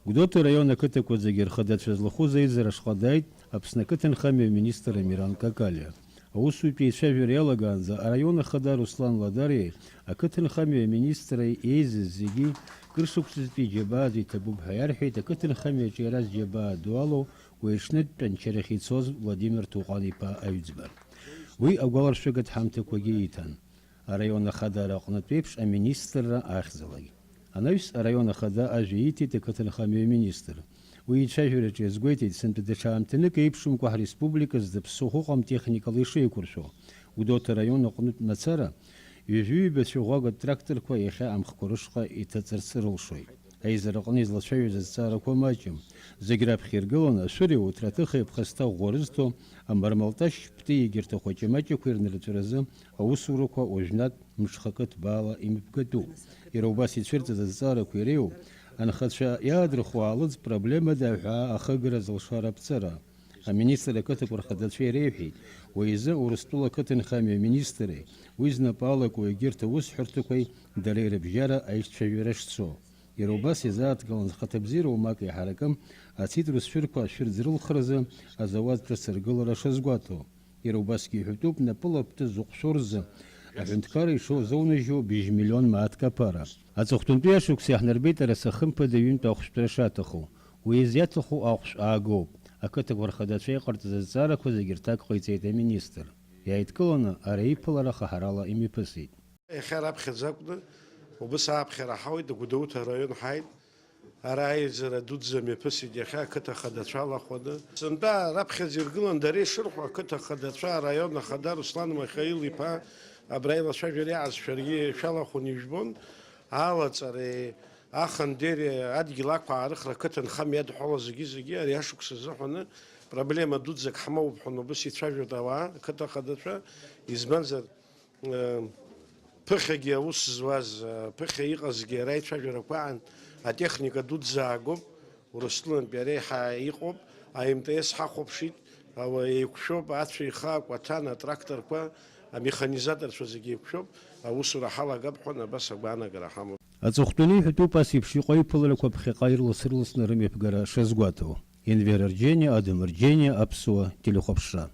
Гудоты района Кытыква Загирхадат Шазлахуза Изарашхадайт, Апснакытын Хами министра Миран Какалия. Аусу Пейша Вериалаган за района Хада Руслан Ладарий, а Кытын Хами министра Эйзис Зиги, Кыршуксис Пиджабади Табуб Хаярхи, а Кытын Хами Чираз Джаба Дуалу, Уэшнет Панчерахицоз Владимир Туханипа Аюцбар. Вы Аугалар Шагат Хамтек Вагиитан, а района Хада Рахнатвепш, а министра Ахзалаги. Анаис района Хада Ажиити, Кытын Хами министр. ويتشاجر جزء سنت دشامتنا كيبشم كوه республика с психологом техникалы шейкуршо. Удот район قنوت مسارا يجوي بسوغا трактор كوا يخا ام خكورشقا يتترسرلشوي. أيز رقني زل شيء زسارة كوا ماجم. زجراب خيرجلنا سوري وترتخي بخستا غورزتو أمر ملتش بتي جرت خوجماتي كويرن الترزم أو سوركوا وجنات مش خكت بالا إمبكتو. يروباسي تشرت زسارة كويريو. أنا خدشة يادر خوالد проблема دافعة أخجر زل شارب ترى. المينستر كتب ورخدت في ريحي وإذا ورستولا كتن خامي مينستري وإذا بالك ويجرت وسحرتكوي دليل بجارة أيش تشجرش سو. يروباس يزات قلنا خطب زيرو وماكي حركم أتيت رسفركوا شر زرل خرزة أزواج تسرقل رشزقاتو. يروباس كي حتوب نبلا بتزق شرزة. أنتكاري شو زونجو بيج مليون مات كبارة. أتوختن بيشو كسيحنا البيت رسخم بديون تأخش برشاتخو ويزياتخو أخش آجوب. أكتب ورخدت في قرط زارك وزجرتاك قيتيت مينستر. يايتكلنا أريبلا رخهرالا إمي بسيط. خراب خزقنا وبس عب خير حاول دقودوت رايون حيد. أرأي زر دوتزم يبسيط يخا كتا خدت شالا خدا. سنبا رب خزيرقلن دري شرح وكتا خدت شا رايون خدار رسلان مخيل يبا أبرايل شجري عز شرقي شالا خونيجبون. على ترى آخر ديري أديلاك بعرخ ركتن خميد حول زجي أرياشوك سزحنا проблема دوتزك حمو بحنو بس يتشجر دوا كتا خدتها يزمنزر بخيجي وس زواز بخيجي قصجي رايت شجر قاعن التكنيك دوتزاقوب ورسلون بريحة يقوب أيمتيس حقوب شيت أو يكشوب عطشي خاق وتانا تراكتر قا ميخانيزاتر شو زجي يكشوب أو سورة حلا قبحنا بس قانا قرحمو أتوختني حتو пассивший قيبلك بخيقير لسرلس نرمي بقرا شزقاتو. إنفيرجيني أدمرجيني أبسوا تلخبشا.